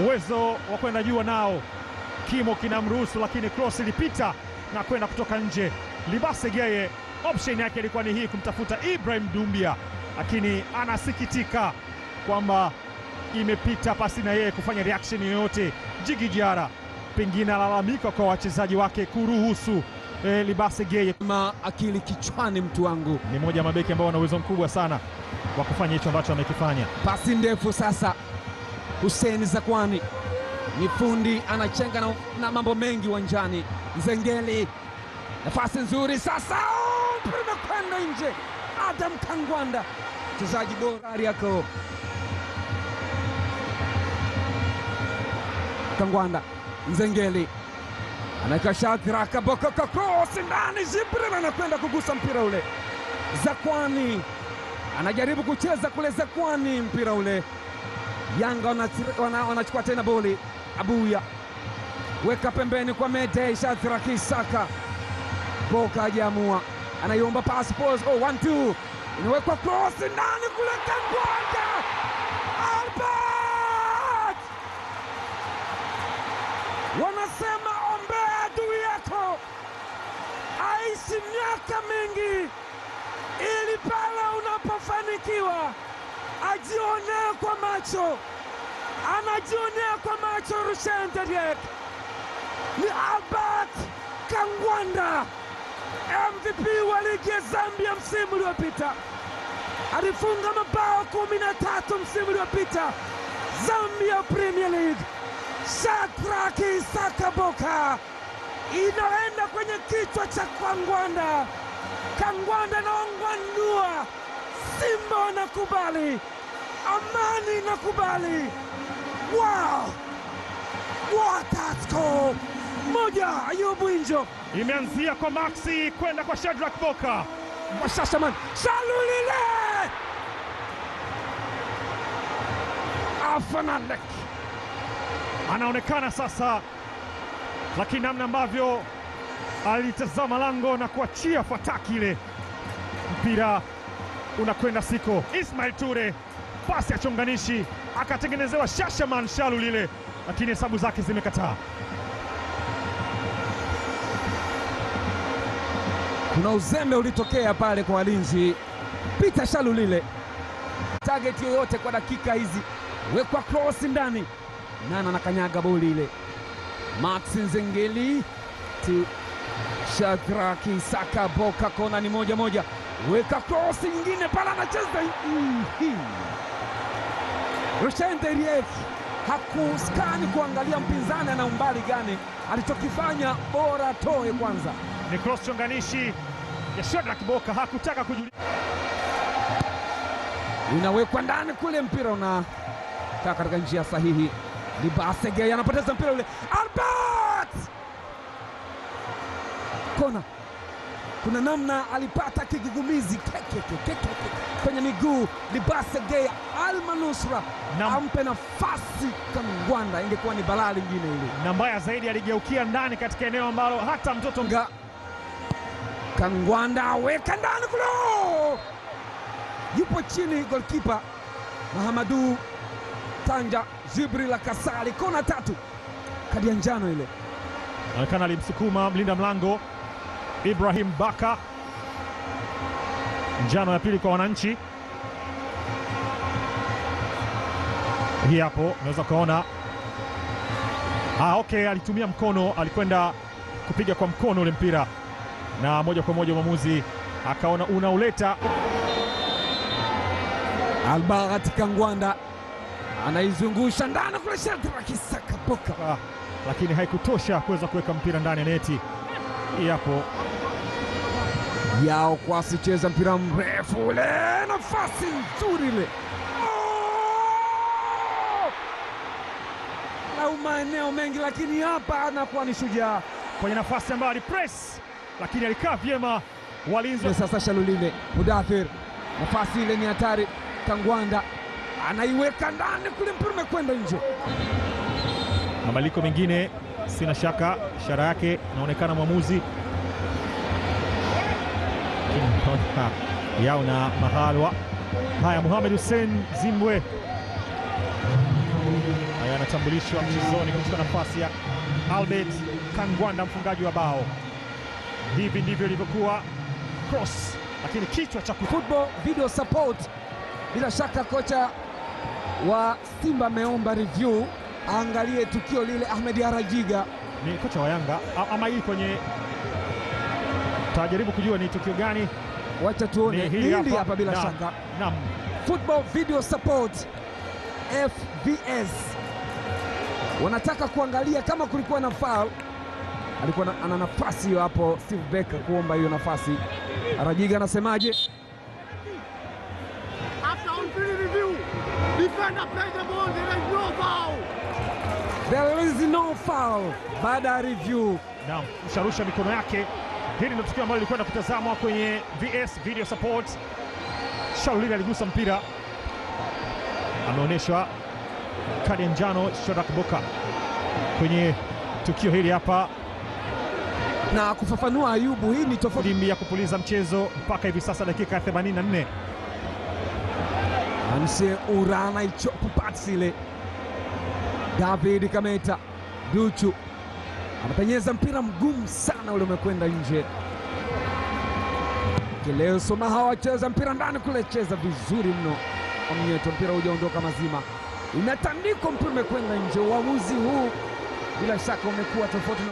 uwezo wa kwenda juu nao, kimo kinamruhusu, lakini cross ilipita na kwenda kutoka nje. Libase Geye option yake ilikuwa ni hii, kumtafuta Ibrahim Doumbia, lakini anasikitika kwamba imepita pasi na yeye kufanya reaction yoyote. Djigui Diarra pengine alalamika kwa wachezaji wake kuruhusu Libase Geye. Akili kichwani, mtu wangu. Ni moja ya mabeki ambao wana uwezo mkubwa sana wa kufanya hicho ambacho amekifanya. Pasi ndefu sasa, Hussein Zakwani ni fundi, anachenga na mambo mengi uwanjani. Nzengeli, nafasi nzuri sasa, mpira kwenda nje. Adam Kangwanda, mchezaji bora yako. Kangwanda, Nzengeli anaweka Shadrack Boka, cross ndani, Jibril anakwenda kugusa mpira ule. Zakwani anajaribu kucheza kule, Zakwani mpira ule. Yanga wanachukua tena boli. Abuya weka pembeni kwa Mede, Shadrack Isaka. Boka hajaamua, anaiomba pass pause. 1-2 inawekwa cross ndani kule, Kangwanda. Albert, wanasema ombea adui yako aishi miaka mingi, ili pale unapofanikiwa ajionea kwa macho. Anajionea kwa macho Rushen Deriek. Ni Albert Kangwanda, MVP wa ligi ya Zambia msimu uliopita. Alifunga mabao 13 msimu uliopita Zambia Premier League. Shadrack Isaka Boka inaenda kwenye kichwa cha Kangwanda. Kangwanda naongwanua, Simba wanakubali, Amani nakubali. Wow, what a score! Moja Ayubu Injo, imeanzia kwa Maxi kwenda kwa Shadrack Boka, kwa Shashaman Shalulile, Afanalek anaonekana sasa, lakini namna ambavyo alitazama lango na kuachia fataki ile, mpira unakwenda siko. Ismail Ture, pasi ya chonganishi, akatengenezewa Shashaman Shalulile, lakini hesabu zake zimekataa. Kuna uzembe ulitokea pale kwa walinzi. Peter Shalulile, target yoyote kwa dakika hizi, wekwa cross ndani, Nana anakanyaga boli ile. Max Nzengeli to Shadrack Isaka Boka, kona ni 1-1, weka cross nyingine pale, anacheza Rushen Deriek hakuskani kuangalia mpinzani ana umbali gani, alichokifanya bora toe kwanza. Ni cross chonganishi ya Shadrack Boka, hakutaka kujulia, inawekwa ndani kule, mpira unakaa katika njia sahihi. Libase Geye anapoteza mpira ule. Albert, kona, kuna namna alipata kigugumizi kwenye miguu. Libase Geye almanusra ampe nafasi Kangwanda, ingekuwa ni balaa lingine ile. Na mbaya zaidi aligeukia ndani katika eneo ambalo hata mtoto Kangwanda weka ndani kule, yupo chini goalkeeper Mahamadu Tanja Jibril Kasali, kona 3, kadi ya njano ile. Anaonekana alimsukuma mlinda mlango Ibrahim Baka, njano ya pili kwa wananchi. Hii hapo unaweza kuona, okay, alitumia mkono, alikwenda kupiga kwa mkono ule mpira, na moja kwa moja mwamuzi akaona unauleta. Albert Kangwanda anaizungusha ndani kule, Shadrack Isaka Boka, lakini haikutosha kuweza kuweka mpira ndani ya neti. Hii hapo Yao Kwasi, cheza mpira mrefu ule, nafasi nzuri ile, na maeneo mengi, lakini hapa anakuwa ni Shujaa kwenye nafasi ambayo alipress, lakini alikaa vyema walinzi. Sasa Shalulile, Mudathir, nafasi ile ni hatari. Kangwanda anaiweka ndani kule, mpira umekwenda nje. Mabadiliko mengine sina shaka, ishara yake inaonekana mwamuzi Yao na Mahalwa. Haya, Mohamed Hussein Zimbwe haya tambulishwa mchezoni kuchukua nafasi ya Albert Kangwanda, mfungaji wa bao. Hivi ndivyo ilivyokuwa cross, lakini kichwa cha Football video support. Bila shaka kocha wa Simba ameomba review, angalie tukio lile. Ahmed Arajiga ni kocha wa Yanga ama hii kwenye, tajaribu kujua ni tukio gani. Wacha tuone hili hapa. Bila shaka naam, football video support FVS wanataka kuangalia kama kulikuwa na foul. Alikuwa ana nafasi hiyo hapo Steve Becker kuomba hiyo nafasi. Arajiga anasemaje? After on field review, defender plays the ball, there is no foul. There is no foul baada ya review. Naam, usharusha mikono yake. Hili ndio tukio ambalo lilikwenda kutazamwa kwenye VS video support. Shaulila aligusa mpira, ameonyeshwa kadi ya njano Shadrack Boka kwenye tukio hili hapa. Na kufafanua Ayubu, hii ni tofauti ya kupuliza mchezo mpaka hivi sasa dakika 84. Anse Urana ichopu patsile. David Kameta Duchu anapenyeza mpira mgumu sana ule, umekwenda nje. Kileo Somaha wacheza mpira ndani kule, cheza vizuri mno Omnyeto, mpira hujaondoka mazima, imetandikwa, mpira umekwenda nje. Uamuzi huu bila shaka umekuwa tofauti.